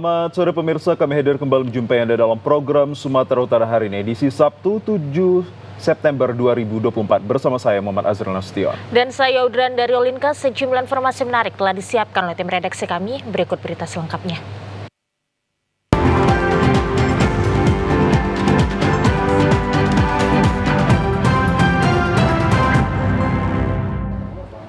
Selamat sore pemirsa, kami hadir kembali menjumpai Anda dalam program Sumatera Utara hari ini, edisi Sabtu 7 September 2024 bersama saya Muhammad Azril Nasution. Dan saya Udran dari Olinka. Sejumlah informasi menarik telah disiapkan oleh tim redaksi kami. Berikut berita selengkapnya.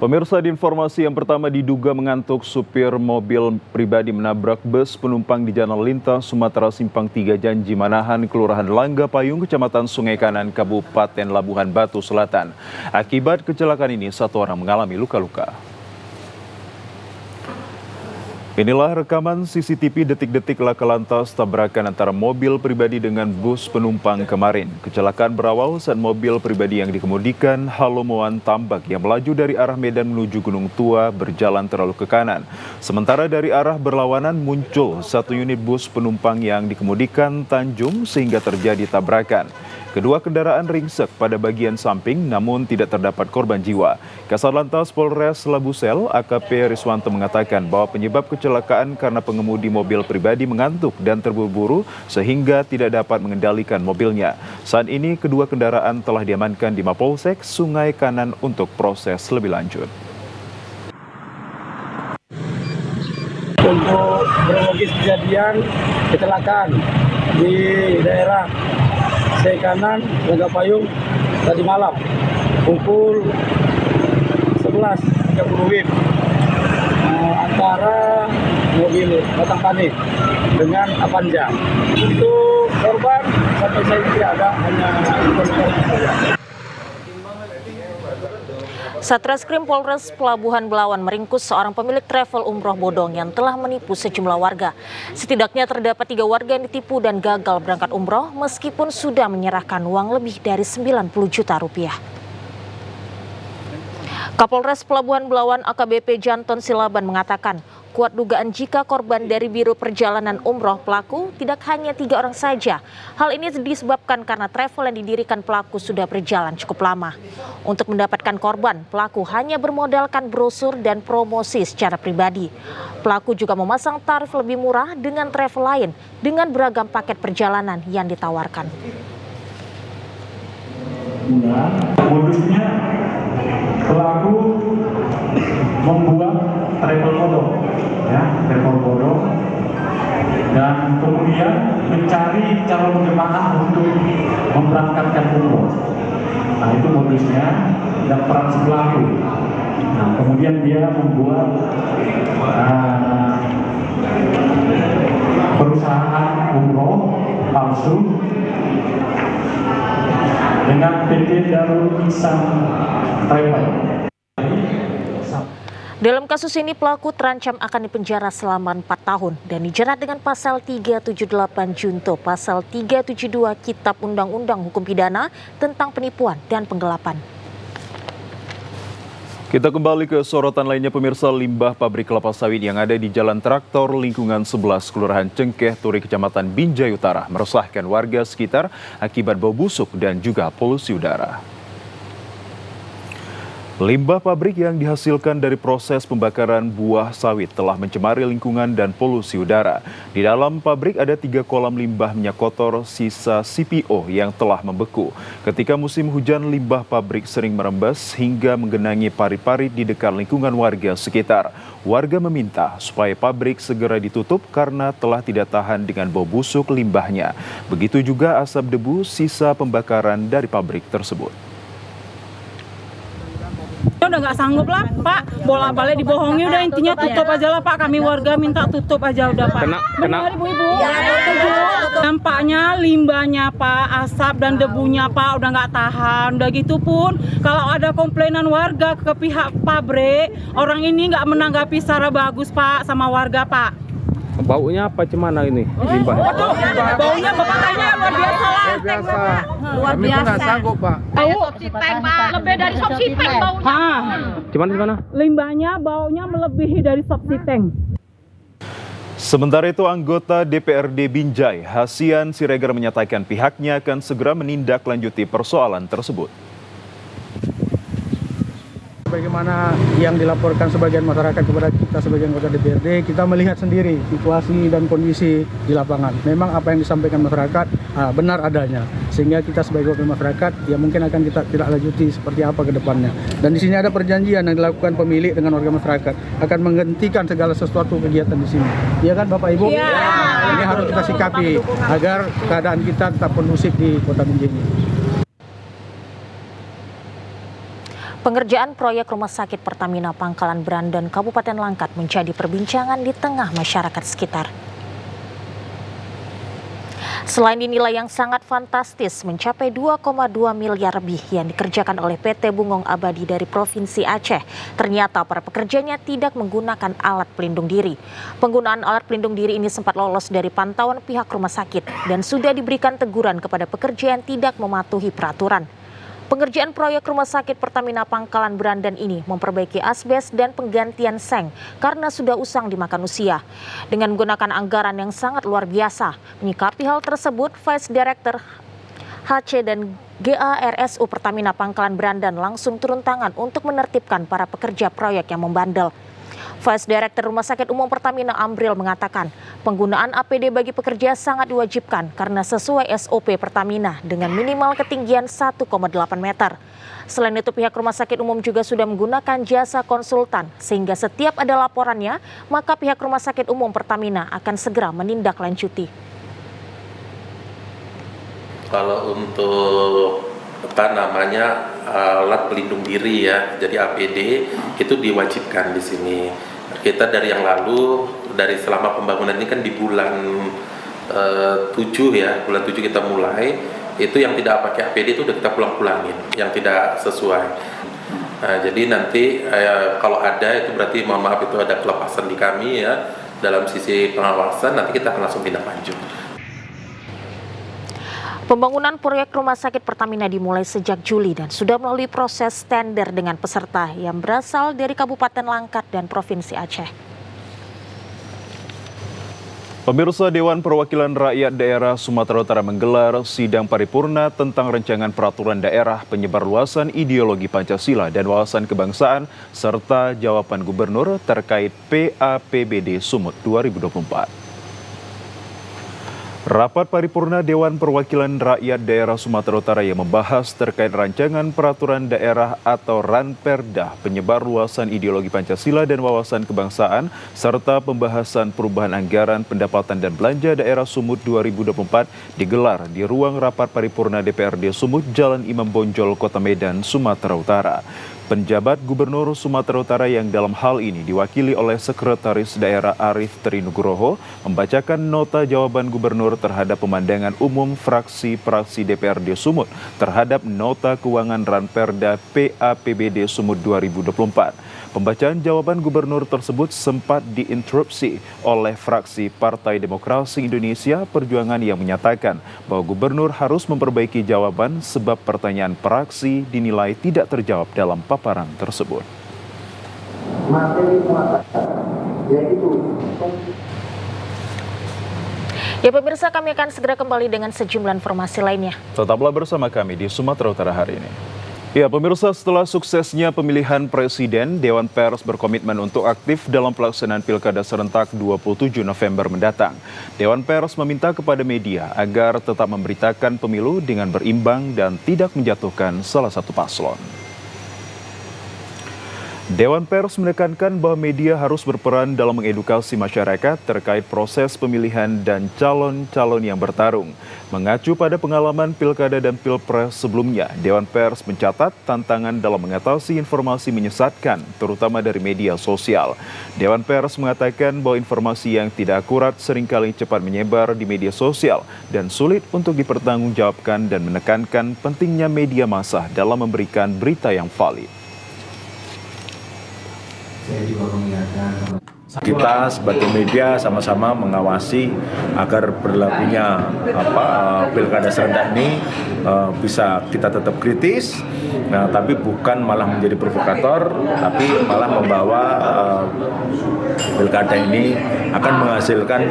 Pemirsa, di informasi yang pertama, diduga mengantuk, supir mobil pribadi menabrak bus penumpang di Jalan Lintas Sumatera Simpang 3 Janji Manahan, Kelurahan Langga Payung, Kecamatan Sungai Kanan, Kabupaten Labuhan Batu Selatan. Akibat kecelakaan ini, satu orang mengalami luka-luka. Inilah rekaman CCTV detik-detik laka lantas tabrakan antara mobil pribadi dengan bus penumpang kemarin. Kecelakaan berawal saat mobil pribadi yang dikemudikan Halomoan Tambak yang melaju dari arah Medan menuju Gunung Tua berjalan terlalu ke kanan. Sementara dari arah berlawanan muncul satu unit bus penumpang yang dikemudikan Tanjung sehingga terjadi tabrakan. Kedua kendaraan ringsek pada bagian samping namun tidak terdapat korban jiwa. Kasatlantas Polres Labusel AKP Riswanto mengatakan bahwa penyebab kecelakaan karena pengemudi mobil pribadi mengantuk dan terburu-buru sehingga tidak dapat mengendalikan mobilnya. Saat ini kedua kendaraan telah diamankan di Mapolsek Sungai Kanan untuk proses lebih lanjut. Untuk kronologis kejadian kecelakaan di daerah Sungai Kanan, Langga Payung tadi malam pukul 11.30 WIB antara mobil Batang Panik dengan Avanza. Itu korban sampai saya tidak ada, hanya korban saja. Satreskrim Polres Pelabuhan Belawan meringkus seorang pemilik travel umroh bodong yang telah menipu sejumlah warga. Setidaknya terdapat 3 warga yang ditipu dan gagal berangkat umroh meskipun sudah menyerahkan uang lebih dari 90 juta rupiah. Kapolres Pelabuhan Belawan AKBP Janton Silaban mengatakan, kuat dugaan jika korban dari Biro Perjalanan Umroh pelaku tidak hanya 3 orang saja. Hal ini disebabkan karena travel yang didirikan pelaku sudah berjalan cukup lama. Untuk mendapatkan korban, pelaku hanya bermodalkan brosur dan promosi secara pribadi. Pelaku juga memasang tarif lebih murah dengan travel lain dengan beragam paket perjalanan yang ditawarkan. Modusnya pelaku membuat travel bodong, travel bodong, dan kemudian mencari calon jemaah untuk memberangkatkan umroh. Nah, itu modusnya dan peran si pelaku. Nah, kemudian dia membuat perusahaan umroh palsu dengan PT Darul Ihsan Travel. Dalam kasus ini pelaku terancam akan dipenjara selama 4 tahun dan dijerat dengan pasal 378 Junto, pasal 372 Kitab Undang-Undang Hukum Pidana tentang penipuan dan penggelapan. Kita kembali ke sorotan lainnya pemirsa. Limbah pabrik kelapa sawit yang ada di Jalan Traktor lingkungan 11 Kelurahan Cengkeh Turi Kecamatan Binjai Utara meresahkan warga sekitar akibat bau busuk dan juga polusi udara. Limbah pabrik yang dihasilkan dari proses pembakaran buah sawit telah mencemari lingkungan dan polusi udara. Di dalam pabrik ada 3 kolam limbah minyak kotor sisa CPO yang telah membeku. Ketika musim hujan, limbah pabrik sering merembes hingga menggenangi parit-parit di dekat lingkungan warga sekitar. Warga meminta supaya pabrik segera ditutup karena telah tidak tahan dengan bau busuk limbahnya. Begitu juga asap debu sisa pembakaran dari pabrik tersebut. Udah nggak sanggup lah Pak, bola-balik dibohongi, udah intinya tutup aja lah Pak, kami warga minta tutup aja udah Pak. Benar Ibu-ibu? Nampaknya limbahnya Pak, asap dan debunya Pak udah nggak tahan, udah gitu pun kalau ada komplainan warga ke pihak pabrik, orang ini nggak menanggapi secara bagus Pak sama warga Pak. Baunya apa cemana ini limbah? Waduh, baunya Bapak tanya luar biasa lah. Luar biasa. Nggak sanggup Pak. Bau lebih dari sopsiteng baunya. Gimana? Limbahnya baunya melebihi dari sopsiteng. Sementara itu, anggota DPRD Binjai, Hasian Siregar menyatakan pihaknya akan segera menindaklanjuti persoalan tersebut. Bagaimana yang dilaporkan sebagian masyarakat kepada kita sebagai anggota DPRD, kita melihat sendiri situasi dan kondisi di lapangan. Memang apa yang disampaikan masyarakat benar adanya, sehingga kita sebagai wakil masyarakat ya mungkin akan kita tidak lanjuti seperti apa ke depannya. Dan di sini ada perjanjian yang dilakukan pemilik dengan warga masyarakat akan menghentikan segala sesuatu kegiatan di sini. Iya kan Bapak Ibu? Ya. Ini harus kita sikapi agar keadaan kita tetap kondusif di Kota Binjai ini. Pengerjaan proyek Rumah Sakit Pertamina Pangkalan Brandan, Kabupaten Langkat menjadi perbincangan di tengah masyarakat sekitar. Selain dinilai yang sangat fantastis, mencapai 2,2 miliar lebih yang dikerjakan oleh PT Bungong Abadi dari Provinsi Aceh, ternyata para pekerjanya tidak menggunakan alat pelindung diri. Penggunaan alat pelindung diri ini sempat lolos dari pantauan pihak rumah sakit dan sudah diberikan teguran kepada pekerja yang tidak mematuhi peraturan. Pengerjaan proyek Rumah Sakit Pertamina Pangkalan Brandan ini memperbaiki asbes dan penggantian seng karena sudah usang dimakan usia. Dengan menggunakan anggaran yang sangat luar biasa, menyikapi hal tersebut, Vice Director HC dan GARSU Pertamina Pangkalan Brandan langsung turun tangan untuk menertibkan para pekerja proyek yang membandel. Vice Director Rumah Sakit Umum Pertamina Ambril mengatakan penggunaan APD bagi pekerja sangat diwajibkan karena sesuai SOP Pertamina dengan minimal ketinggian 1,8 meter. Selain itu pihak Rumah Sakit Umum juga sudah menggunakan jasa konsultan sehingga setiap ada laporannya maka pihak Rumah Sakit Umum Pertamina akan segera menindaklanjuti. Kalau untuk alat pelindung diri ya, jadi APD itu diwajibkan di sini. Kita dari yang lalu, dari selama pembangunan ini kan di bulan 7 ya, bulan 7 kita mulai, itu yang tidak pakai APD itu udah kita pulang-pulangin, yang tidak sesuai. Nah, jadi nanti kalau ada itu berarti mohon maaf itu ada kelepasan di kami ya, dalam sisi pengawasan nanti kita akan langsung tindak lanjut. Pembangunan proyek Rumah Sakit Pertamina dimulai sejak Juli dan sudah melalui proses tender dengan peserta yang berasal dari Kabupaten Langkat dan Provinsi Aceh. Pemirsa, Dewan Perwakilan Rakyat Daerah Sumatera Utara menggelar sidang paripurna tentang rancangan peraturan daerah penyebar luasan ideologi Pancasila dan wawasan kebangsaan serta jawaban gubernur terkait PAPBD Sumut 2024. Rapat paripurna Dewan Perwakilan Rakyat Daerah Sumatera Utara yang membahas terkait rancangan peraturan daerah atau Ranperda penyebar luasan ideologi Pancasila dan wawasan kebangsaan serta pembahasan perubahan anggaran pendapatan dan belanja daerah Sumut 2024 digelar di ruang rapat paripurna DPRD Sumut Jalan Imam Bonjol, Kota Medan, Sumatera Utara. Penjabat Gubernur Sumatera Utara yang dalam hal ini diwakili oleh Sekretaris Daerah Arif Trinugroho membacakan nota jawaban Gubernur terhadap pemandangan umum fraksi-fraksi DPRD Sumut terhadap nota keuangan Ranperda PAPBD Sumut 2024. Pembacaan jawaban Gubernur tersebut sempat diinterupsi oleh fraksi Partai Demokrasi Indonesia Perjuangan yang menyatakan bahwa Gubernur harus memperbaiki jawaban sebab pertanyaan fraksi dinilai tidak terjawab dalam paparan tersebut. Ya pemirsa, kami akan segera kembali dengan sejumlah informasi lainnya. Tetaplah bersama kami di Sumatera Utara hari ini. Ya pemirsa, setelah suksesnya pemilihan presiden, Dewan Pers berkomitmen untuk aktif dalam pelaksanaan Pilkada serentak 27 November mendatang. Dewan Pers meminta kepada media agar tetap memberitakan pemilu dengan berimbang dan tidak menjatuhkan salah satu paslon. Dewan Pers menekankan bahwa media harus berperan dalam mengedukasi masyarakat terkait proses pemilihan dan calon-calon yang bertarung. Mengacu pada pengalaman Pilkada dan Pilpres sebelumnya, Dewan Pers mencatat tantangan dalam mengatasi informasi menyesatkan, terutama dari media sosial. Dewan Pers mengatakan bahwa informasi yang tidak akurat seringkali cepat menyebar di media sosial dan sulit untuk dipertanggungjawabkan dan menekankan pentingnya media massa dalam memberikan berita yang valid. Kita sebagai media sama-sama mengawasi agar berlakunya pilkada serentak ini bisa kita tetap kritis, tapi bukan malah menjadi provokator, tapi malah membawa pilkada ini akan menghasilkan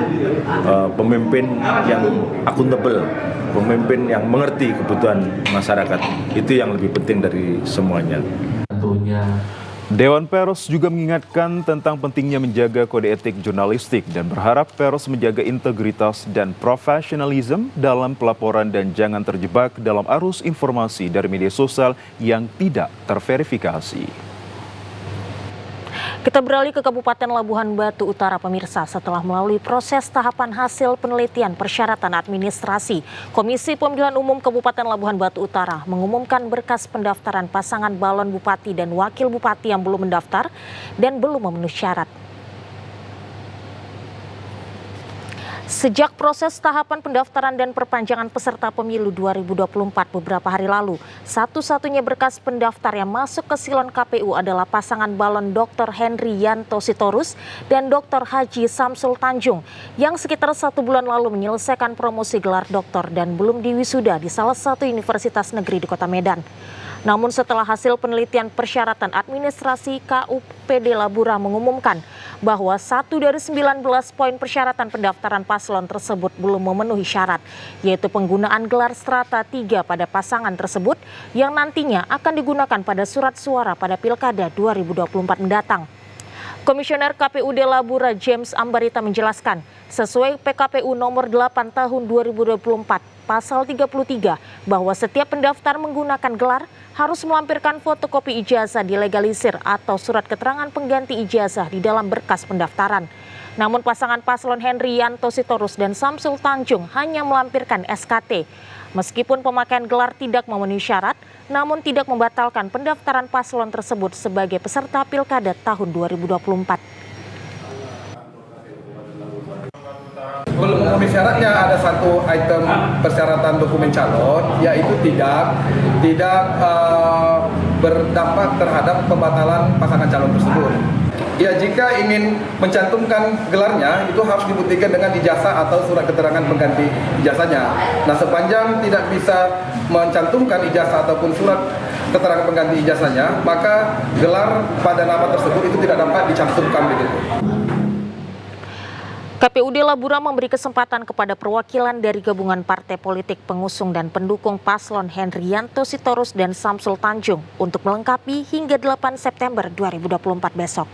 pemimpin yang akuntabel, pemimpin yang mengerti kebutuhan masyarakat. Itu yang lebih penting dari semuanya. Dewan Pers juga mengingatkan tentang pentingnya menjaga kode etik jurnalistik dan berharap pers menjaga integritas dan profesionalisme dalam pelaporan dan jangan terjebak dalam arus informasi dari media sosial yang tidak terverifikasi. Kita beralih ke Kabupaten Labuhan Batu Utara, pemirsa. Setelah melalui proses tahapan hasil penelitian persyaratan administrasi, Komisi Pemilihan Umum Kabupaten Labuhan Batu Utara mengumumkan berkas pendaftaran pasangan balon bupati dan wakil bupati yang belum mendaftar dan belum memenuhi syarat. Sejak proses tahapan pendaftaran dan perpanjangan peserta pemilu 2024 beberapa hari lalu, satu-satunya berkas pendaftar yang masuk ke silon KPU adalah pasangan balon Dr. Henry Yanto Sitorus dan Dr. Haji Samsul Tanjung yang sekitar 1 bulan lalu menyelesaikan promosi gelar doktor dan belum diwisuda di salah satu universitas negeri di Kota Medan. Namun setelah hasil penelitian persyaratan administrasi, KUPD Labura mengumumkan bahwa 1 dari 19 poin persyaratan pendaftaran paslon tersebut belum memenuhi syarat, yaitu penggunaan gelar strata 3 pada pasangan tersebut yang nantinya akan digunakan pada surat suara pada Pilkada 2024 mendatang. Komisioner KPUD Labura James Ambarita menjelaskan, sesuai PKPU nomor 8 tahun 2024, pasal 33, bahwa setiap pendaftar menggunakan gelar harus melampirkan fotokopi ijazah dilegalisir atau surat keterangan pengganti ijazah di dalam berkas pendaftaran. Namun pasangan paslon Henry Yanto Sitorus dan Samsul Tanjung hanya melampirkan SKT. Meskipun pemakaian gelar tidak memenuhi syarat, namun tidak membatalkan pendaftaran paslon tersebut sebagai peserta Pilkada tahun 2024. Belum memenuhi syaratnya ada satu item persyaratan dokumen calon, yaitu tidak berdampak terhadap pembatalan pasangan calon tersebut. Ya, jika ingin mencantumkan gelarnya itu harus dibuktikan dengan ijazah atau surat keterangan pengganti ijazahnya. Nah, sepanjang tidak bisa mencantumkan ijazah ataupun surat keterangan pengganti ijazahnya, maka gelar pada nama tersebut itu tidak dapat dicantumkan begitu. KPUD Labura memberi kesempatan kepada perwakilan dari gabungan partai politik pengusung dan pendukung paslon Henry Yanto Sitorus dan Samsul Tanjung untuk melengkapi hingga 8 September 2024 besok.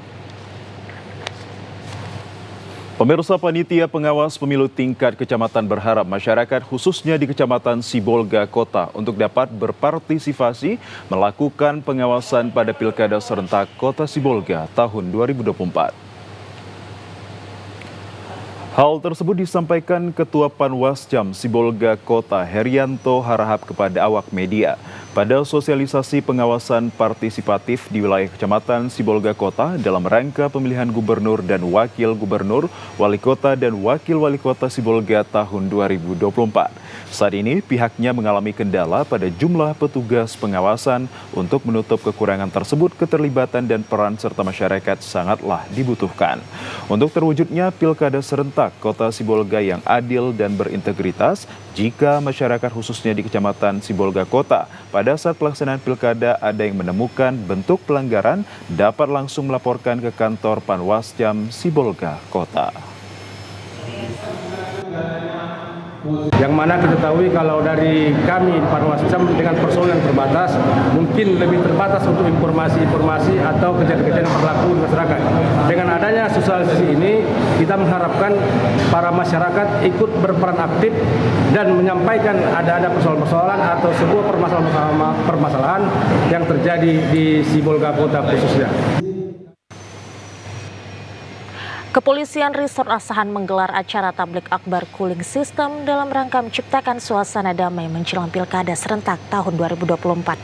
Pemirsa, Panitia Pengawas Pemilu tingkat kecamatan berharap masyarakat khususnya di Kecamatan Sibolga Kota untuk dapat berpartisipasi melakukan pengawasan pada Pilkada Serentak Kota Sibolga tahun 2024. Hal tersebut disampaikan Ketua Panwascam Sibolga Kota Herianto Harahap kepada awak media pada sosialisasi pengawasan partisipatif di wilayah Kecamatan Sibolga Kota dalam rangka pemilihan gubernur dan wakil gubernur, wali kota dan wakil wali kota Sibolga tahun 2024. Saat ini pihaknya mengalami kendala pada jumlah petugas pengawasan. Untuk menutup kekurangan tersebut, keterlibatan dan peran serta masyarakat sangatlah dibutuhkan. Untuk terwujudnya Pilkada Serentak Kota Sibolga yang adil dan berintegritas, jika masyarakat khususnya di Kecamatan Sibolga Kota pada saat pelaksanaan pilkada ada yang menemukan bentuk pelanggaran, dapat langsung melaporkan ke kantor Panwascam Sibolga Kota. Yang mana kita ketahui kalau dari kami di Panwascam dengan personel yang terbatas, mungkin lebih terbatas untuk informasi-informasi atau kejadian-kejadian yang berlaku di masyarakat. Dengan adanya sosialisasi ini, kita mengharapkan para masyarakat ikut berperan aktif dan menyampaikan ada persoalan-persoalan atau sebuah permasalahan yang terjadi di Sibolga Kota khususnya. Kepolisian Resort Asahan menggelar acara tablik akbar cooling system dalam rangka menciptakan suasana damai menjelang Pilkada Serentak tahun 2024.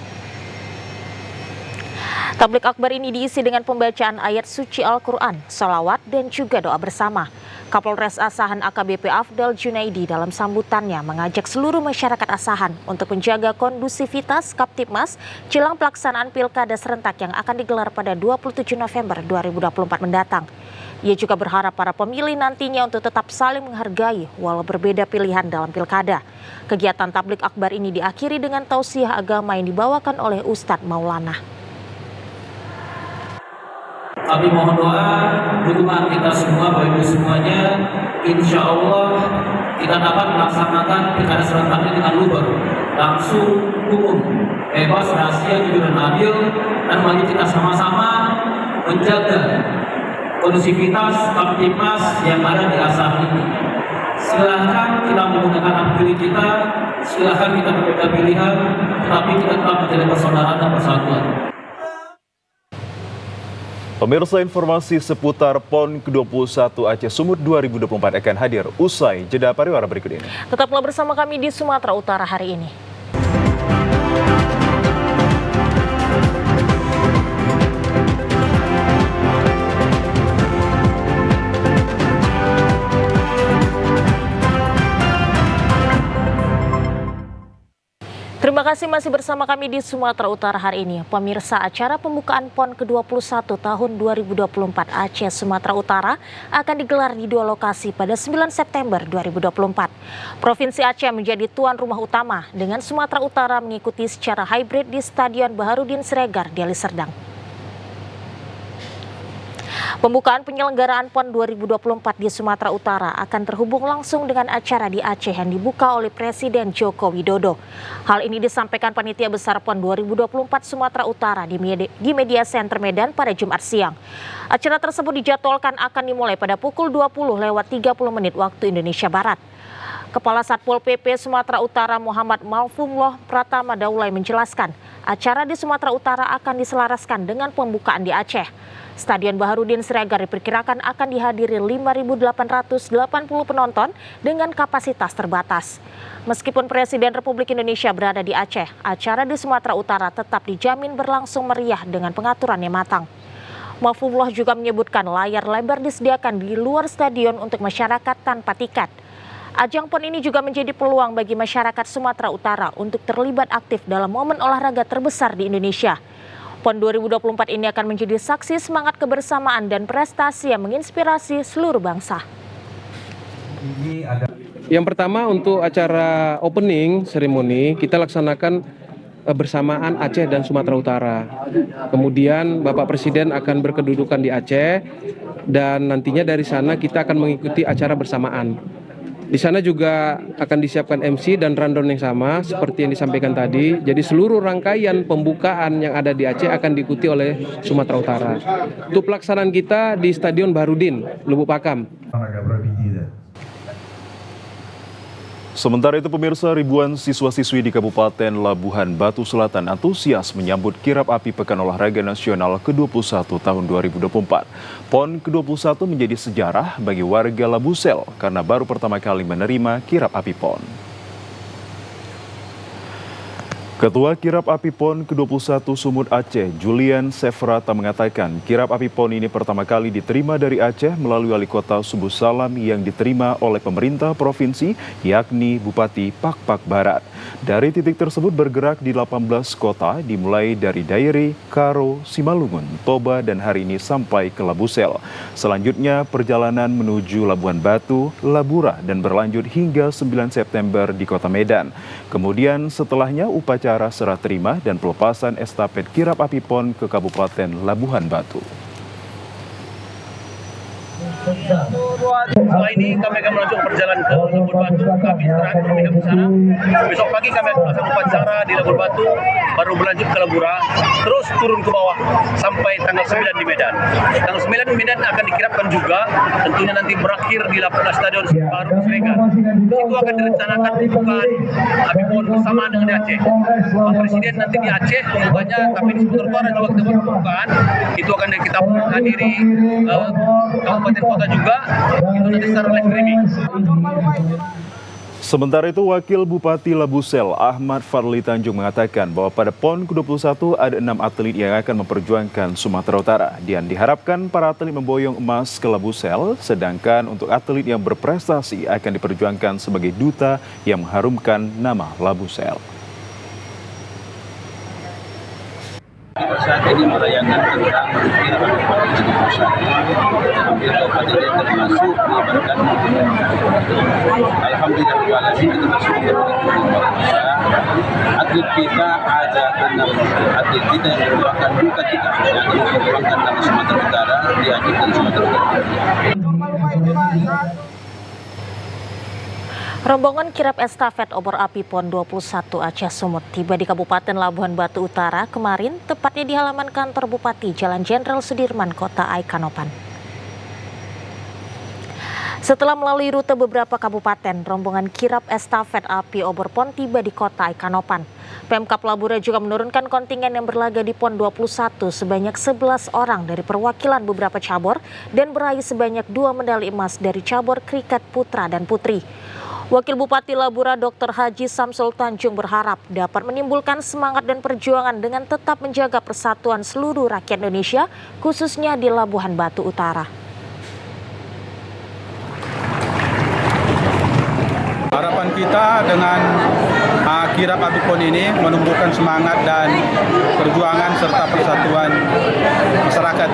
Tablik akbar ini diisi dengan pembacaan ayat suci Al-Quran, sholawat, dan juga doa bersama. Kapolres Asahan AKBP Afdal Junaidi dalam sambutannya mengajak seluruh masyarakat Asahan untuk menjaga kondusivitas Kaptipmas jelang pelaksanaan Pilkada Serentak yang akan digelar pada 27 November 2024 mendatang. Ia juga berharap para pemilih nantinya untuk tetap saling menghargai walau berbeda pilihan dalam pilkada. Kegiatan tablik akbar ini diakhiri dengan tausiah agama yang dibawakan oleh Ustadz Maulana. Kami mohon doa, dukungan kita semua, Bapak Ibu semuanya, insya Allah kita dapat melaksanakan Pilkada Serentak ini dengan luber, langsung, umum, bebas, rahasia, jujur dan adil, dan mari kita sama-sama menjaga kondusivitas Kamtipmas yang ada di Asaf ini. Silahkan kita menggunakan hak pilih kita, silahkan kita berbeda pilihan, tapi kita tetap menjadi persaudaraan dan persatuan. Pemirsa, informasi seputar PON ke-21 Aceh Sumut 2024 akan hadir usai jeda pariwara berikut ini. Tetaplah bersama kami di Sumatera Utara hari ini. Terima kasih masih bersama kami di Sumatera Utara hari ini. Pemirsa, acara pembukaan PON ke-21 tahun 2024 Aceh Sumatera Utara akan digelar di 2 lokasi pada 9 September 2024. Provinsi Aceh menjadi tuan rumah utama dengan Sumatera Utara mengikuti secara hybrid di Stadion Baharudin Siregar, Deli Serdang. Pembukaan penyelenggaraan PON 2024 di Sumatera Utara akan terhubung langsung dengan acara di Aceh yang dibuka oleh Presiden Joko Widodo. Hal ini disampaikan Panitia Besar PON 2024 Sumatera Utara di Media Center Medan pada Jumat siang. Acara tersebut dijadwalkan akan dimulai pada pukul 20:30 waktu Indonesia Barat. Kepala Satpol PP Sumatera Utara Muhammad Malfumloh Pratama Daulay menjelaskan, acara di Sumatera Utara akan diselaraskan dengan pembukaan di Aceh. Stadion Baharudin Siregar diperkirakan akan dihadiri 5.880 penonton dengan kapasitas terbatas. Meskipun Presiden Republik Indonesia berada di Aceh, acara di Sumatera Utara tetap dijamin berlangsung meriah dengan pengaturan yang matang. Mahfumullah juga menyebutkan layar lebar disediakan di luar stadion untuk masyarakat tanpa tiket. Ajang PON ini juga menjadi peluang bagi masyarakat Sumatera Utara untuk terlibat aktif dalam momen olahraga terbesar di Indonesia. PON 2024 ini akan menjadi saksi semangat kebersamaan dan prestasi yang menginspirasi seluruh bangsa. Yang pertama, untuk acara opening ceremony kita laksanakan bersamaan Aceh dan Sumatera Utara. Kemudian Bapak Presiden akan berkedudukan di Aceh dan nantinya dari sana kita akan mengikuti acara bersamaan. Di sana juga akan disiapkan MC dan rundown yang sama seperti yang disampaikan tadi. Jadi seluruh rangkaian pembukaan yang ada di Aceh akan diikuti oleh Sumatera Utara. Untuk pelaksanaan kita di Stadion Baharudin, Lubuk Pakam. Sementara itu pemirsa, ribuan siswa-siswi di Kabupaten Labuhan Batu Selatan antusias menyambut kirap api Pekan Olahraga Nasional ke-21 tahun 2024. PON ke-21 menjadi sejarah bagi warga Labusel karena baru pertama kali menerima kirap api PON. Ketua Kirap Api PON ke-21 Sumut Aceh, Julian Sefrata mengatakan kirap api PON ini pertama kali diterima dari Aceh melalui wali kota Subuh Salam yang diterima oleh pemerintah provinsi, yakni Bupati Pakpak Barat. Dari titik tersebut bergerak di 18 kota, dimulai dari Dairi, Karo, Simalungun, Toba, dan hari ini sampai ke Labusel. Selanjutnya perjalanan menuju Labuan Batu, Labura, dan berlanjut hingga 9 September di Kota Medan. Kemudian setelahnya upacara serah terima dan pelepasan estafet kirap api PON ke Kabupaten Labuhan Batu. Setelah ini kami akan melanjutkan perjalanan ke Labuan Batu. Kami istirahat beberapa di sana. Besok pagi kami akan melaksanakan upacara di Labuan Batu, baru berlanjut ke Labura, terus turun ke bawah sampai tanggal 9 di Medan. Tanggal 9 di Medan akan dikirapkan juga, tentunya nanti berakhir di Stadion Baharudin Siregar. Itu akan direncanakan pembukaan api PON bersama dengan di Aceh. Pak Presiden nanti di Aceh pembukanya, tapi di Sumatera Utara juga kita pembukaan. Itu akan kita hadiri kabupaten kota juga, itu nanti secara live streaming. Sementara itu, Wakil Bupati Labusel Ahmad Fadli Tanjung mengatakan bahwa pada PON ke-21 ada 6 atlet yang akan memperjuangkan Sumatera Utara. Dan diharapkan para atlet memboyong emas ke Labusel, sedangkan untuk atlet yang berprestasi akan diperjuangkan sebagai duta yang mengharumkan nama Labusel. Kita saat ini merayakan tentang hampir kabupaten yang termasuk diabarkan. Alhamdulillah kita termasuk Indonesia. Atlet kita ada 6 atlet kita yang merupakan duta kita yang akan memperjuangkan nama Sumatera Utara di Aceh dan Sumatera Utara. Rombongan kirap estafet obor api PON 21 Aceh Sumut tiba di Kabupaten Labuhan Batu Utara kemarin, tepatnya di halaman kantor Bupati Jalan Jenderal Sudirman, Kota Aikanopan. Setelah melalui rute beberapa kabupaten, rombongan kirap estafet api obor PON tiba di Kota Aikanopan. Pemkab Labura juga menurunkan kontingen yang berlaga di PON 21 sebanyak 11 orang dari perwakilan beberapa cabur dan meraih sebanyak 2 medali emas dari cabur kriket putra dan putri. Wakil Bupati Labura Dr. Haji Samsul Tanjung berharap dapat menimbulkan semangat dan perjuangan dengan tetap menjaga persatuan seluruh rakyat Indonesia, khususnya di Labuhan Batu Utara. Harapan kita dengan kirap api PON ini menumbuhkan semangat dan perjuangan serta persatuan masyarakat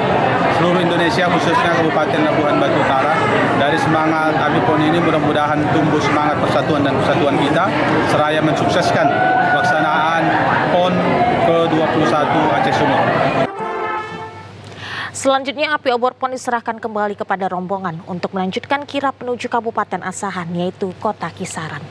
seluruh Indonesia, khususnya Kabupaten Labuhan Batu Utara. Dari semangat api PON ini mudah-mudahan tumbuh semangat persatuan dan kesatuan kita seraya mensukseskan pelaksanaan PON ke-21 Aceh Sumut. Selanjutnya api obor PON diserahkan kembali kepada rombongan untuk melanjutkan kirap menuju Kabupaten Asahan, yaitu Kota Kisaran.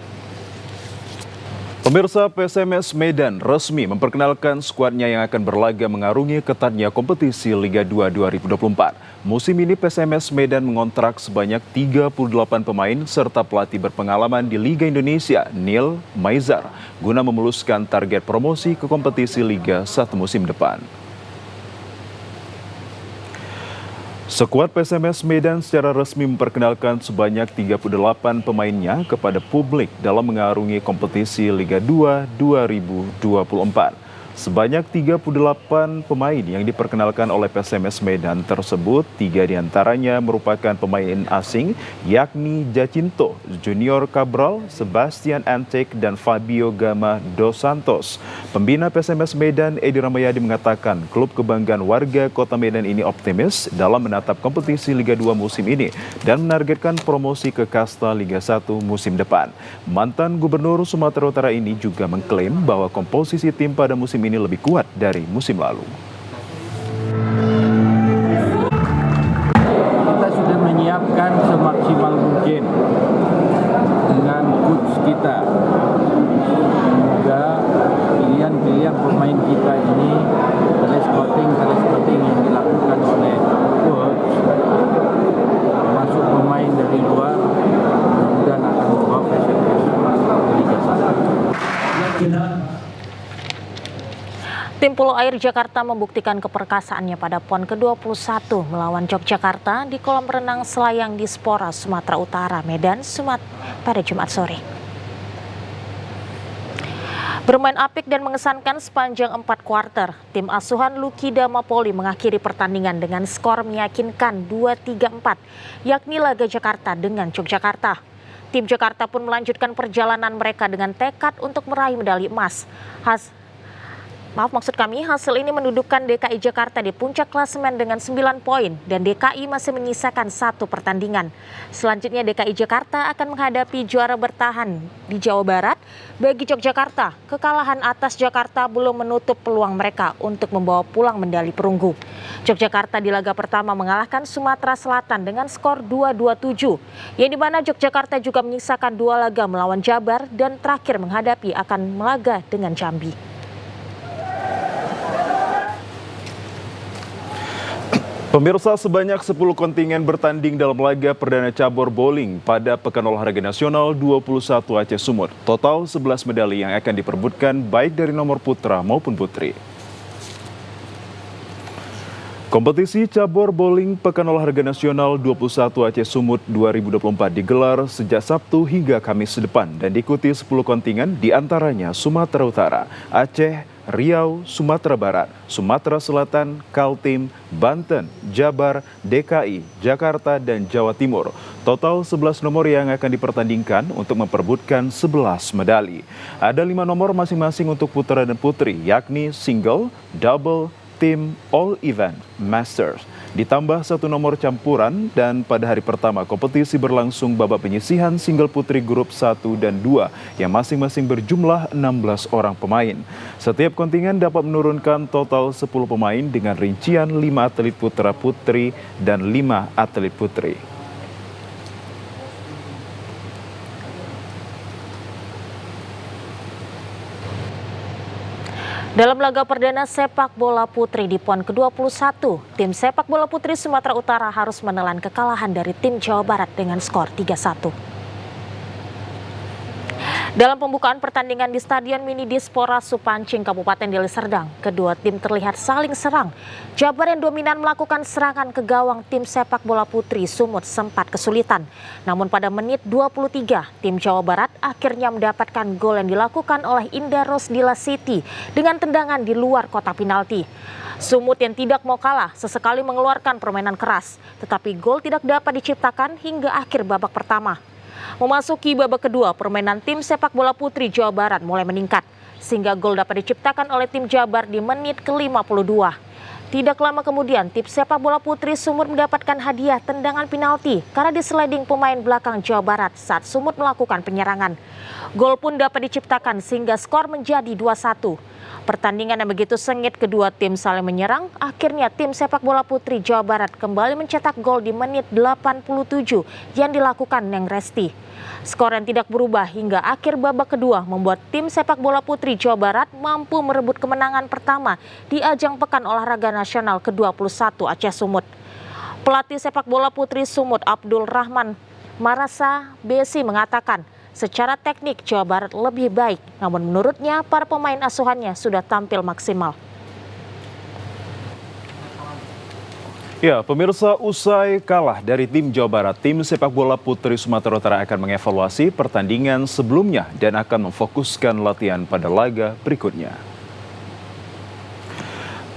Pemirsa, PSMS Medan resmi memperkenalkan skuadnya yang akan berlaga mengarungi ketatnya kompetisi Liga 2 2024. Musim ini PSMS Medan mengontrak sebanyak 38 pemain serta pelatih berpengalaman di Liga Indonesia, Neil Maizar, guna memuluskan target promosi ke kompetisi Liga 1 musim depan. Skuad PSMS Medan secara resmi memperkenalkan sebanyak 38 pemainnya kepada publik dalam mengarungi kompetisi Liga 2 2024. Sebanyak 38 pemain yang diperkenalkan oleh PSMS Medan tersebut, 3 diantaranya merupakan pemain asing, yakni Jacinto, Junior Cabral, Sebastian Antek, dan Fabio Gama dos Santos. Pembina PSMS Medan, Edi Ramayadi, mengatakan klub kebanggaan warga Kota Medan ini optimis dalam menatap kompetisi Liga 2 musim ini dan menargetkan promosi ke kasta Liga 1 musim depan. Mantan Gubernur Sumatera Utara ini juga mengklaim bahwa komposisi tim pada musim ini lebih kuat dari musim lalu. Kita sudah menyiapkan semaksimal mungkin dengan coach kita. Semoga pilihan pemain kita ini scouting yang dilakukan oleh coach, termasuk pemain dari luar, dan akan membawa PSMS Liga 1. Tim Polo Air Jakarta membuktikan keperkasaannya pada PON ke-21 melawan Yogyakarta di kolam renang Selayang Dispora, Sumatera Utara, Medan, pada Jumat sore. Bermain apik dan mengesankan sepanjang 4 kuarter, tim asuhan Lucky Damapoli mengakhiri pertandingan dengan skor meyakinkan 2-3-4, yakni laga Jakarta dengan Yogyakarta. Tim Jakarta pun melanjutkan perjalanan mereka dengan tekad untuk meraih medali emas. Hasil ini mendudukan DKI Jakarta di puncak klasemen dengan 9 poin dan DKI masih menyisakan 1 pertandingan. Selanjutnya DKI Jakarta akan menghadapi juara bertahan di Jawa Barat. Bagi Yogyakarta, kekalahan atas Jakarta belum menutup peluang mereka untuk membawa pulang medali perunggu. Yogyakarta di laga pertama mengalahkan Sumatera Selatan dengan skor 2-27, yang dimana Yogyakarta juga menyisakan 2 laga melawan Jabar dan terakhir menghadapi akan melaga dengan Jambi. Pemirsa, sebanyak 10 kontingen bertanding dalam laga perdana cabur bowling pada Pekan Olahraga Nasional 21 Aceh Sumut. Total 11 medali yang akan diperebutkan baik dari nomor putra maupun putri. Kompetisi cabur bowling Pekan Olahraga Nasional 21 Aceh Sumut 2024 digelar sejak Sabtu hingga Kamis depan dan diikuti 10 kontingen, diantaranya Sumatera Utara, Aceh, Riau, Sumatera Barat, Sumatera Selatan, Kaltim, Banten, Jabar, DKI, Jakarta, dan Jawa Timur. Total 11 nomor yang akan dipertandingkan untuk memperebutkan 11 medali. Ada 5 nomor masing-masing untuk putra dan putri, yakni single, double, tim, all event, masters. Ditambah 1 nomor campuran, dan pada hari pertama kompetisi berlangsung babak penyisihan single putri grup 1 dan 2 yang masing-masing berjumlah 16 orang pemain. Setiap kontingen dapat menurunkan total 10 pemain dengan rincian 5 atlet putra putri dan 5 atlet putri. Dalam laga perdana sepak bola putri di PON ke-21, tim sepak bola putri Sumatera Utara harus menelan kekalahan dari tim Jawa Barat dengan skor 3-1. Dalam pembukaan pertandingan di Stadion Mini Dispora Supancing, Kabupaten Deli Serdang, kedua tim terlihat saling serang. Jabar yang dominan melakukan serangan ke gawang tim sepak bola putri Sumut sempat kesulitan. Namun pada menit 23, tim Jawa Barat akhirnya mendapatkan gol yang dilakukan oleh Indah Rosdila Siti dengan tendangan di luar kotak penalti. Sumut yang tidak mau kalah sesekali mengeluarkan permainan keras, tetapi gol tidak dapat diciptakan hingga akhir babak pertama. Memasuki babak kedua, permainan tim sepak bola putri Jawa Barat mulai meningkat, sehingga gol dapat diciptakan oleh tim Jabar di menit ke-52. Tidak lama kemudian, tim sepak bola putri Sumut mendapatkan hadiah tendangan penalti karena disliding pemain belakang Jawa Barat saat Sumut melakukan penyerangan. Gol pun dapat diciptakan sehingga skor menjadi 2-1. Pertandingan yang begitu sengit kedua tim saling menyerang, akhirnya tim sepak bola putri Jawa Barat kembali mencetak gol di menit 87 yang dilakukan Neng Resti. Skor yang tidak berubah hingga akhir babak kedua membuat tim sepak bola putri Jawa Barat mampu merebut kemenangan pertama di ajang Pekan Olahraga Nasional ke-21 Aceh Sumut. Pelatih sepak bola putri Sumut Abdul Rahman Marasa Besi mengatakan, secara teknik Jawa Barat lebih baik, namun menurutnya para pemain asuhannya sudah tampil maksimal. Ya, pemirsa, usai kalah dari tim Jawa Barat, tim sepak bola putri Sumatera Utara akan mengevaluasi pertandingan sebelumnya dan akan memfokuskan latihan pada laga berikutnya.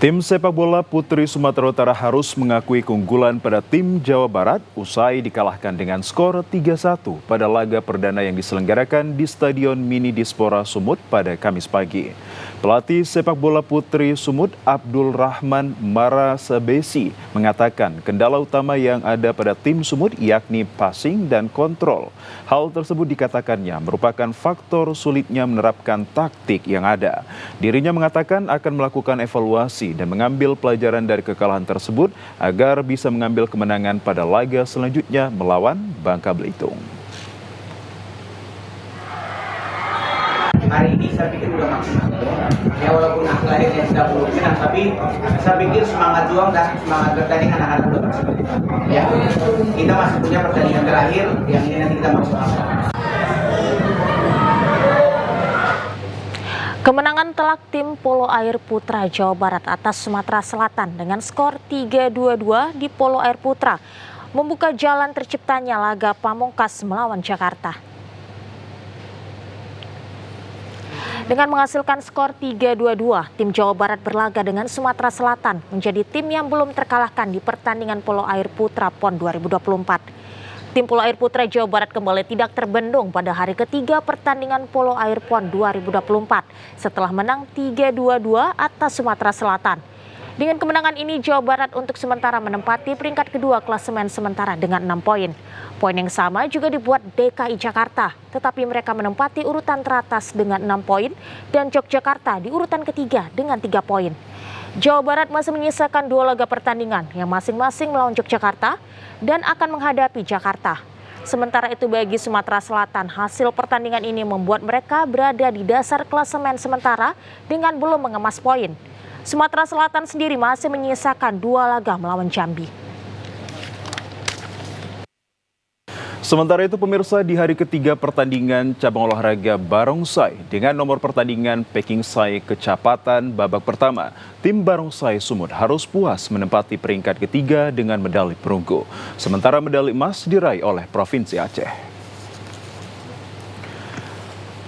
Tim sepak bola putri Sumatera Utara harus mengakui keunggulan pada tim Jawa Barat usai dikalahkan dengan skor 3-1 pada laga perdana yang diselenggarakan di Stadion Mini Dispora Sumut pada Kamis pagi. Pelatih sepak bola putri Sumut Abdul Rahman Marasabesi mengatakan kendala utama yang ada pada tim Sumut yakni passing dan kontrol. Hal tersebut dikatakannya merupakan faktor sulitnya menerapkan taktik yang ada. Dirinya mengatakan akan melakukan evaluasi dan mengambil pelajaran dari kekalahan tersebut agar bisa mengambil kemenangan pada laga selanjutnya melawan Bangka Belitung. Hari ini saya pikir udah maksimal. Ya walaupun hasil akhirnya tidak belum menang, tapi saya pikir semangat juang dan semangat bertanding anak-anak udah maksimal. Ya, kita masih punya pertandingan terakhir yang ini nanti kita maksimalkan. Kemenangan telak tim Polo Air Putra Jawa Barat atas Sumatera Selatan dengan skor 3-2 di Polo Air Putra membuka jalan terciptanya laga pamungkas melawan Jakarta. Dengan menghasilkan skor 3-2, tim Jawa Barat berlaga dengan Sumatera Selatan menjadi tim yang belum terkalahkan di pertandingan Polo Air Putra PON 2024. Tim Polo Air Putra Jawa Barat kembali tidak terbendung pada hari ketiga pertandingan Polo Air PON 2024 setelah menang 3-2 atas Sumatera Selatan. Dengan kemenangan ini, Jawa Barat untuk sementara menempati peringkat kedua klasemen sementara dengan 6 poin. Poin yang sama juga dibuat DKI Jakarta, tetapi mereka menempati urutan teratas dengan 6 poin dan Yogyakarta di urutan ketiga dengan 3 poin. Jawa Barat masih menyisakan 2 laga pertandingan yang masing-masing melawan Yogyakarta dan akan menghadapi Jakarta. Sementara itu bagi Sumatera Selatan, hasil pertandingan ini membuat mereka berada di dasar klasemen sementara dengan belum mengemas poin. Sumatera Selatan sendiri masih menyisakan 2 laga melawan Jambi. Sementara itu pemirsa, di hari ketiga pertandingan cabang olahraga barongsai dengan nomor pertandingan Pekingsai Kecapatan babak pertama, tim barongsai Sumut harus puas menempati peringkat ketiga dengan medali perunggu. Sementara medali emas diraih oleh Provinsi Aceh.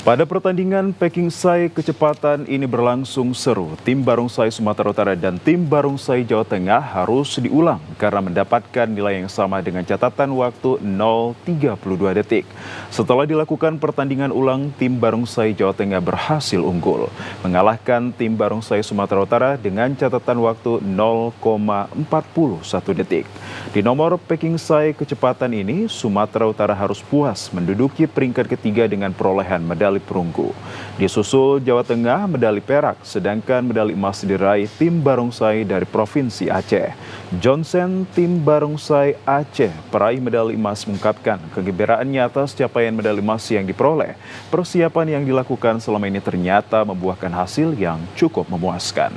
Pada pertandingan Pekingsai Kecepatan ini berlangsung seru. Tim Barongsai Sumatera Utara dan tim Barongsai Jawa Tengah harus diulang karena mendapatkan nilai yang sama dengan catatan waktu 0.32 detik. Setelah dilakukan pertandingan ulang, tim Barongsai Jawa Tengah berhasil unggul, mengalahkan tim Barongsai Sumatera Utara dengan catatan waktu 0.41 detik. Di nomor pekingsai kecepatan ini, Sumatera Utara harus puas menduduki peringkat ketiga dengan perolehan medali perunggu. Disusul Jawa Tengah medali perak, sedangkan medali emas diraih tim barongsai dari Provinsi Aceh. Johnson, tim barongsai Aceh, peraih medali emas, mengungkapkan kegembiraannya atas capaian medali emas yang diperoleh. Persiapan yang dilakukan selama ini ternyata membuahkan hasil yang cukup memuaskan.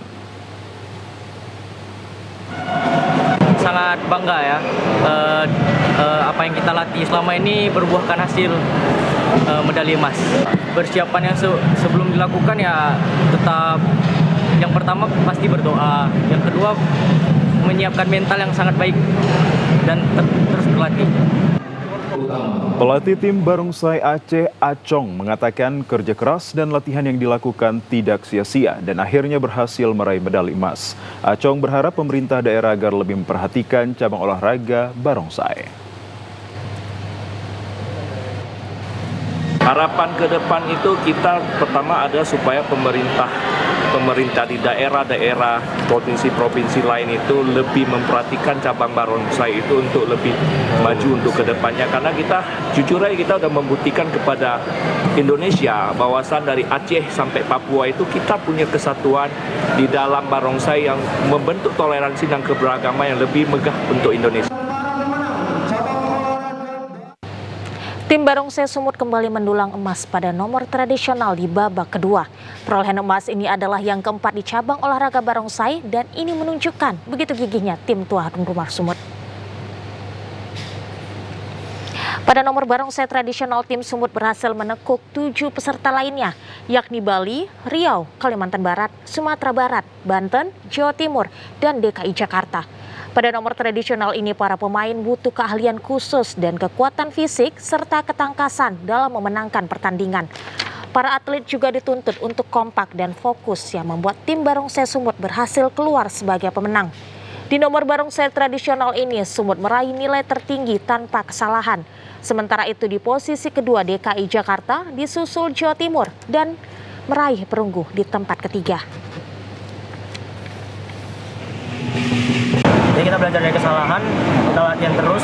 Sangat bangga ya, apa yang kita latih selama ini berbuahkan hasil medali emas. Persiapan yang sebelum dilakukan ya tetap, yang pertama pasti berdoa, yang kedua menyiapkan mental yang sangat baik dan terus berlatih. Pelatih tim barongsai Aceh, Acong, mengatakan kerja keras dan latihan yang dilakukan tidak sia-sia dan akhirnya berhasil meraih medali emas. Acong berharap pemerintah daerah agar lebih memperhatikan cabang olahraga barongsai. Harapan ke depan itu kita pertama ada supaya pemerintah di daerah-daerah, provinsi-provinsi lain itu lebih memperhatikan cabang barongsai itu untuk lebih maju untuk kedepannya. Karena kita jujur aja kita udah membuktikan kepada Indonesia bahwasan dari Aceh sampai Papua itu kita punya kesatuan di dalam barongsai yang membentuk toleransi dan keberagaman yang lebih megah untuk Indonesia. Tim barongsai Sumut kembali mendulang emas pada nomor tradisional di babak kedua. Perolehan emas ini adalah yang keempat di cabang olahraga barongsai dan ini menunjukkan begitu gigihnya tim tuan rumah Sumut. Pada nomor barongsai tradisional, tim Sumut berhasil menekuk 7 peserta lainnya, yakni Bali, Riau, Kalimantan Barat, Sumatera Barat, Banten, Jawa Timur, dan DKI Jakarta. Pada nomor tradisional ini, para pemain butuh keahlian khusus dan kekuatan fisik serta ketangkasan dalam memenangkan pertandingan. Para atlet juga dituntut untuk kompak dan fokus yang membuat tim barongsai Sumut berhasil keluar sebagai pemenang. Di nomor barongsai tradisional ini, Sumut meraih nilai tertinggi tanpa kesalahan. Sementara itu di posisi kedua DKI Jakarta disusul Jawa Timur dan meraih perunggu di tempat ketiga. Jadi kita belajar dari kesalahan, kita latihan terus,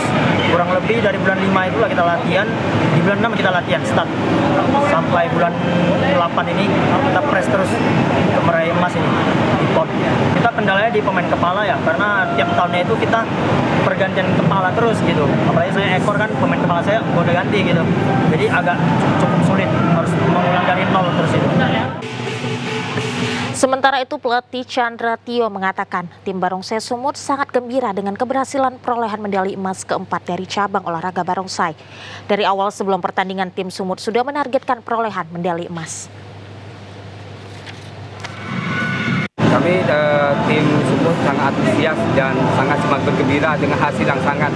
kurang lebih dari bulan 5 itulah kita latihan, di bulan 6 kita latihan start, sampai bulan 8 ini kita press terus untuk meraih emas ini di PON. Kita kendalanya di pemain kepala ya, karena tiap tahunnya itu kita pergantian kepala terus gitu, apalagi saya ekor kan pemain kepala saya udah ganti gitu, jadi agak cukup sulit, harus mengulang dari nol terus itu. Sementara itu pelatih Chandra Tio mengatakan tim barongsai Sumut sangat gembira dengan keberhasilan perolehan medali emas keempat dari cabang olahraga barongsai. Dari awal sebelum pertandingan tim Sumut sudah menargetkan perolehan medali emas. Kami tim Sumut sangat antusias dan sangat bergembira dengan hasil yang sangat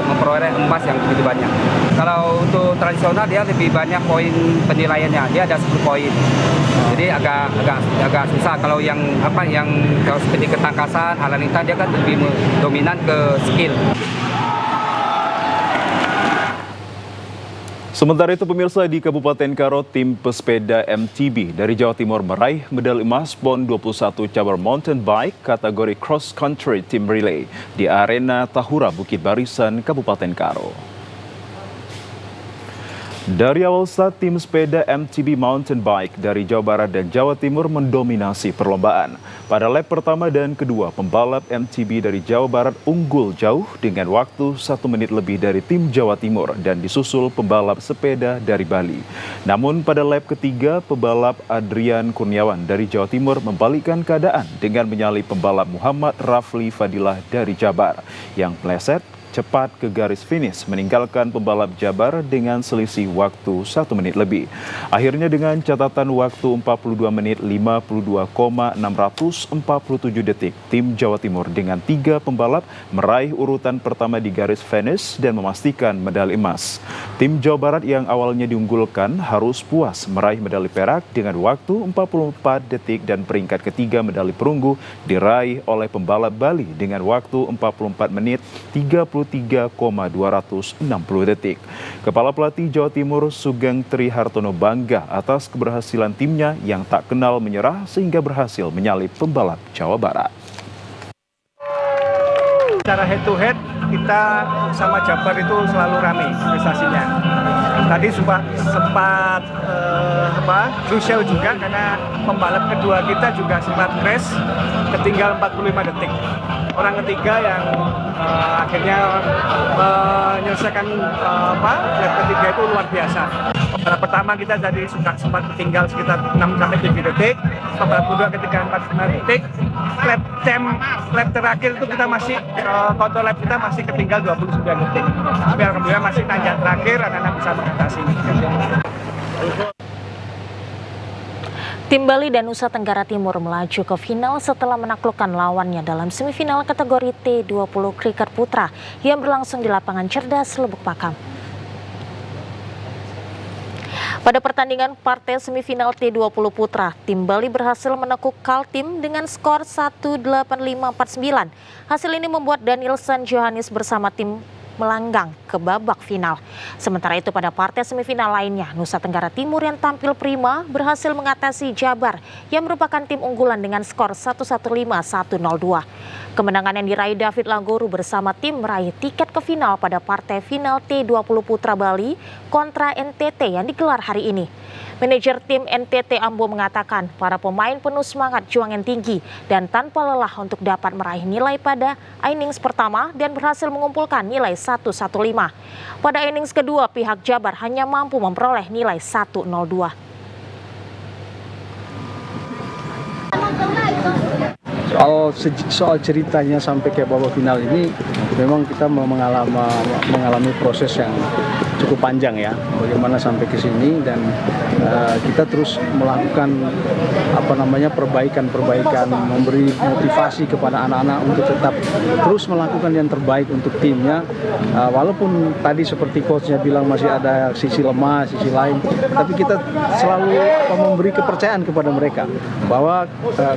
memperoleh emas yang begitu banyak. Kalau untuk tradisional dia lebih banyak poin penilaiannya, dia ada 10 poin. Jadi agak susah. Kalau yang kalau seperti ketangkasan, halanita dia kan lebih dominan ke skill. Sementara itu pemirsa, di Kabupaten Karo, tim pesepeda MTB dari Jawa Timur meraih medali emas PON 21 cabang mountain bike kategori cross country team relay di Arena Tahura Bukit Barisan, Kabupaten Karo. Dari awal start, tim sepeda MTB mountain bike dari Jawa Barat dan Jawa Timur mendominasi perlombaan. Pada lap pertama dan kedua, pembalap MTB dari Jawa Barat unggul jauh dengan waktu 1 menit lebih dari tim Jawa Timur dan disusul pembalap sepeda dari Bali. Namun pada lap ketiga, pembalap Adrian Kurniawan dari Jawa Timur membalikkan keadaan dengan menyalip pembalap Muhammad Rafli Fadilah dari Jabar yang meleset cepat ke garis finish, meninggalkan pembalap Jabar dengan selisih waktu 1 menit lebih. Akhirnya dengan catatan waktu 42 menit 52,647 detik, tim Jawa Timur dengan 3 pembalap meraih urutan pertama di garis finish dan memastikan medali emas. Tim Jawa Barat yang awalnya diunggulkan harus puas meraih medali perak dengan waktu 44 detik dan peringkat ketiga medali perunggu diraih oleh pembalap Bali dengan waktu 44 menit 33,260 detik. Kepala pelatih Jawa Timur Sugeng Tri Hartono bangga atas keberhasilan timnya yang tak kenal menyerah sehingga berhasil menyalip pembalap Jawa Barat. Secara head to head kita sama Jabar itu selalu ramai prestasinya. Tadi sempat krusial juga karena pembalap kedua kita juga sempat crash, ketinggal 45 detik. Orang ketiga yang akhirnya menyelesaikan lap ketiga itu luar biasa. Pembalap pertama kita tadi sempat ketinggal sekitar 6-7 detik, pembalap kedua ketinggal 45 detik. Lap terakhir itu kita masih kontrol lap kita masih ketinggal 29 detik. Tapi alhamdulillah masih tanjak terakhir anak-anak bisa mengatasi. Tim Bali dan Nusa Tenggara Timur melaju ke final setelah menaklukkan lawannya dalam semifinal kategori T20 Kriket Putra yang berlangsung di lapangan Cerdas Lubuk Pakam. Pada pertandingan partai semifinal T20 Putra, tim Bali berhasil menekuk Kaltim dengan skor 1-8-5-4-9. Hasil ini membuat Danielson Johannes bersama tim melanggang ke babak final. Sementara itu pada partai semifinal lainnya, Nusa Tenggara Timur yang tampil prima berhasil mengatasi Jabar yang merupakan tim unggulan dengan skor 1-1-5-1-0-2. Kemenangan yang diraih David Langgoru bersama tim meraih tiket ke final pada partai final T20 Putra Bali kontra NTT yang digelar hari ini. Manajer tim NTT Ambo mengatakan para pemain penuh semangat juang yang tinggi dan tanpa lelah untuk dapat meraih nilai pada innings pertama dan berhasil mengumpulkan nilai 1-1-5. Pada innings kedua, pihak Jabar hanya mampu memperoleh nilai 1-0-2. Soal ceritanya sampai ke babak final ini memang kita mengalami proses yang cukup panjang ya, bagaimana sampai ke sini, dan kita terus melakukan perbaikan, memberi motivasi kepada anak-anak untuk tetap terus melakukan yang terbaik untuk timnya, walaupun tadi seperti coachnya bilang masih ada sisi lemah, sisi lain, tapi kita selalu memberi kepercayaan kepada mereka bahwa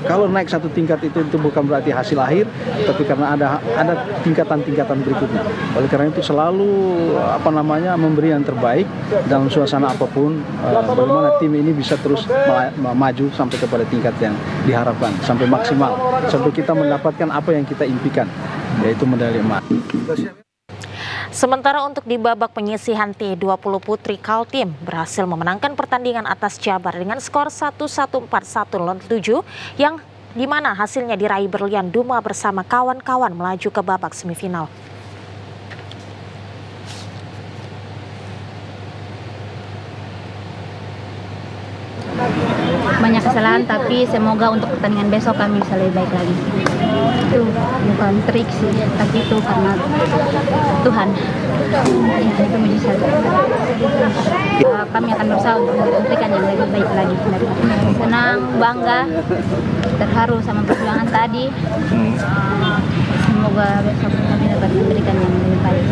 kalau naik satu tingkat itu bukan berarti hasil akhir, tapi karena ada tingkatan-tingkatan berikutnya. Oleh karena itu selalu memberi yang terbaik dalam suasana apapun, bagaimana tim ini bisa terus maju sampai kepada tingkat yang diharapkan, sampai maksimal, sampai kita mendapatkan apa yang kita impikan, yaitu medali emas. Sementara untuk di babak penyisihan T20 Putri, Kaltim berhasil memenangkan pertandingan atas Jabar dengan skor 1-1-4-1-7 yang di mana hasilnya diraih Berlian Duma bersama kawan-kawan melaju ke babak semifinal. Banyak kesalahan, tapi semoga untuk pertandingan besok kami bisa lebih baik lagi. Itu bukan trik sih, tapi itu karena Tuhan. Itu mujizat. Kami akan berusaha untuk memberikan yang lebih baik lagi. Senang, bangga, terharu sama perjuangan tadi. Semoga besok kami dapat memberikan yang lebih baik.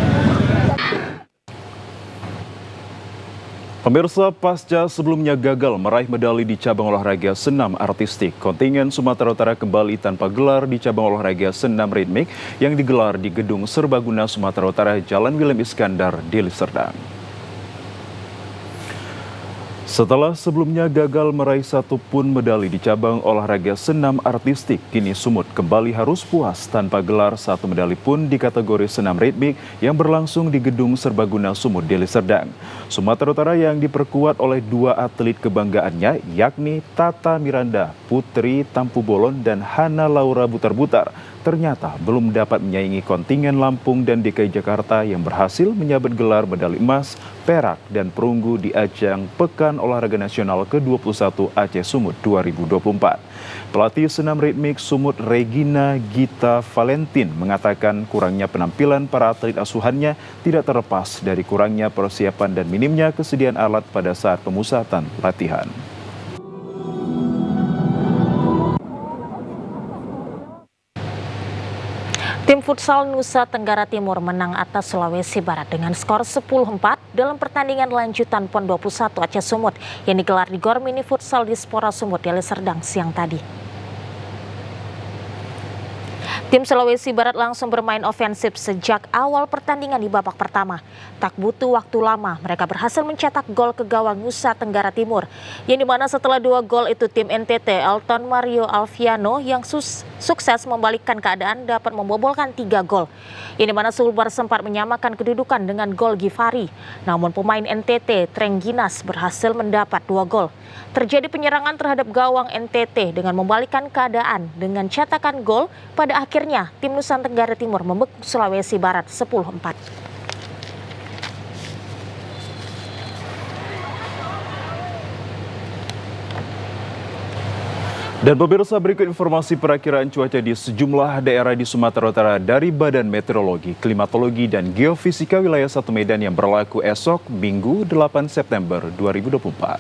Pemirsa, pasca sebelumnya gagal meraih medali di cabang olahraga senam artistik, kontingen Sumatera Utara kembali tanpa gelar di cabang olahraga senam ritmik yang digelar di Gedung Serbaguna Sumatera Utara, Jalan Willem Iskandar, Deli Serdang. Setelah sebelumnya gagal meraih satupun medali di cabang olahraga senam artistik, kini Sumut kembali harus puas tanpa gelar satu medali pun di kategori senam ritmik yang berlangsung di Gedung Serbaguna Sumut, Deli Serdang. Sumatera Utara yang diperkuat oleh dua atlet kebanggaannya, yakni Tata Miranda Putri Tampu Bolon dan Hana Laura Butar-Butar, ternyata belum dapat menyaingi kontingen Lampung dan DKI Jakarta yang berhasil menyabet gelar medali emas, perak, dan perunggu di ajang Pekan Olahraga Nasional ke-21 Aceh Sumut 2024. Pelatih senam ritmik Sumut Regina Gita Valentin mengatakan kurangnya penampilan para atlet asuhannya tidak terlepas dari kurangnya persiapan dan minimnya kesediaan alat pada saat pemusatan latihan. Tim futsal Nusa Tenggara Timur menang atas Sulawesi Barat dengan skor 10-4 dalam pertandingan lanjutan PON 21 Aceh Sumut yang digelar di Gor Mini Futsal Dispora Sumut, Deli Serdang siang tadi. Tim Sulawesi Barat langsung bermain ofensif sejak awal pertandingan di babak pertama. Tak butuh waktu lama, mereka berhasil mencetak gol ke gawang Nusa Tenggara Timur. Yang dimana setelah 2 gol itu tim NTT Elton Mario Alfiano yang sukses membalikkan keadaan dapat membobolkan 3 gol. Yang dimana Sulbar sempat menyamakan kedudukan dengan gol Givari. Namun pemain NTT Trengginas berhasil mendapat 2 gol. Terjadi penyerangan terhadap gawang NTT dengan membalikkan keadaan dengan cetakan gol. Pada akhirnya tim Nusa Tenggara Timur membekuk Sulawesi Barat 10-4. Dan pemirsa, berikut informasi perakiraan cuaca di sejumlah daerah di Sumatera Utara dari Badan Meteorologi, Klimatologi, dan Geofisika Wilayah 1 Medan yang berlaku esok Minggu 8 September 2024.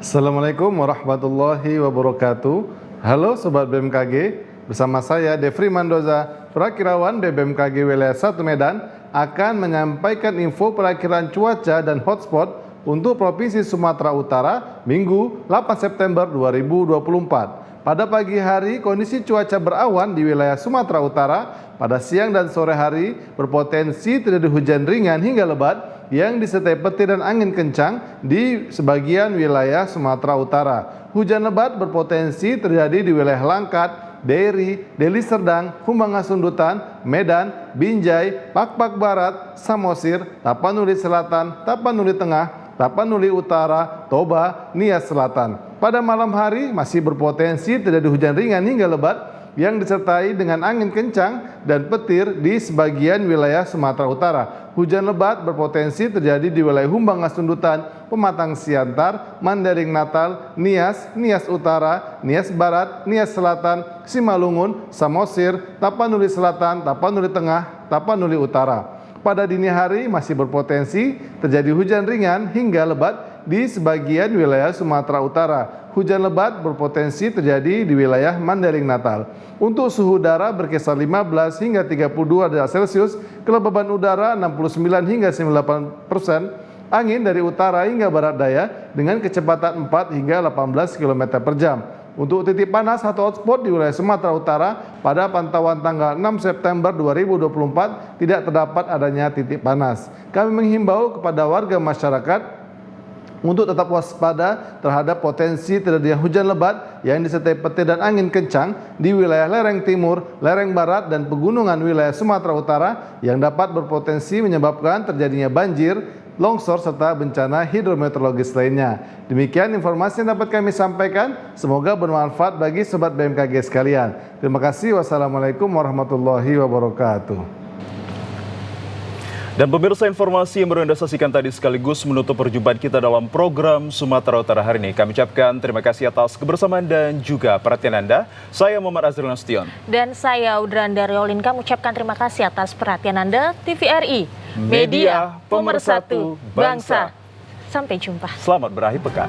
Assalamualaikum warahmatullahi wabarakatuh. Halo Sobat BMKG, bersama saya Devri Mandoza, perakirawan BMKG Wilayah 1 Medan akan menyampaikan info perakiraan cuaca dan hotspot untuk Provinsi Sumatera Utara Minggu 8 September 2024. Pada pagi hari, kondisi cuaca berawan di wilayah Sumatera Utara. Pada siang dan sore hari, berpotensi terjadi hujan ringan hingga lebat yang disertai petir dan angin kencang di sebagian wilayah Sumatera Utara. Hujan lebat berpotensi terjadi di wilayah Langkat, Deri, Deli Serdang, Humbang Asundutan, Medan, Binjai, Pakpak Barat, Samosir, Tapanuli Selatan, Tapanuli Tengah, Tapanuli Utara, Toba, Nias Selatan. Pada malam hari masih berpotensi terjadi hujan ringan hingga lebat yang disertai dengan angin kencang dan petir di sebagian wilayah Sumatera Utara. Hujan lebat berpotensi terjadi di wilayah Humbang Asundutan, Pematang Siantar, Mandailing Natal, Nias, Nias Utara, Nias Barat, Nias Selatan, Simalungun, Samosir, Tapanuli Selatan, Tapanuli Tengah, Tapanuli Utara. Pada dini hari masih berpotensi terjadi hujan ringan hingga lebat di sebagian wilayah Sumatera Utara. Hujan lebat berpotensi terjadi di wilayah Mandailing Natal. Untuk suhu udara berkisar 15 hingga 32 derajat Celcius, kelembaban udara 69 hingga 98%, angin dari utara hingga barat daya dengan kecepatan 4 hingga 18 km per jam. Untuk titik panas atau hotspot di wilayah Sumatera Utara, pada pantauan tanggal 6 September 2024 tidak terdapat adanya titik panas. Kami menghimbau kepada warga masyarakat untuk tetap waspada terhadap potensi terjadinya hujan lebat yang disertai petir dan angin kencang di wilayah lereng timur, lereng barat, dan pegunungan wilayah Sumatera Utara yang dapat berpotensi menyebabkan terjadinya banjir, longsor, serta bencana hidrometeorologis lainnya. Demikian informasi yang dapat kami sampaikan. Semoga bermanfaat bagi Sobat BMKG sekalian. Terima kasih. Wassalamualaikum warahmatullahi wabarakatuh. Dan pemirsa, informasi yang baru Anda saksikan tadi sekaligus menutup perjumpaan kita dalam program Sumatera Utara hari ini. Kami ucapkan terima kasih atas kebersamaan dan juga perhatian Anda. Saya Muhammad Azril Nasution. Dan saya Udrandari Daryolinka mengucapkan terima kasih atas perhatian Anda. TVRI, Media Pemersatu Bangsa. Sampai jumpa. Selamat berakhir pekan.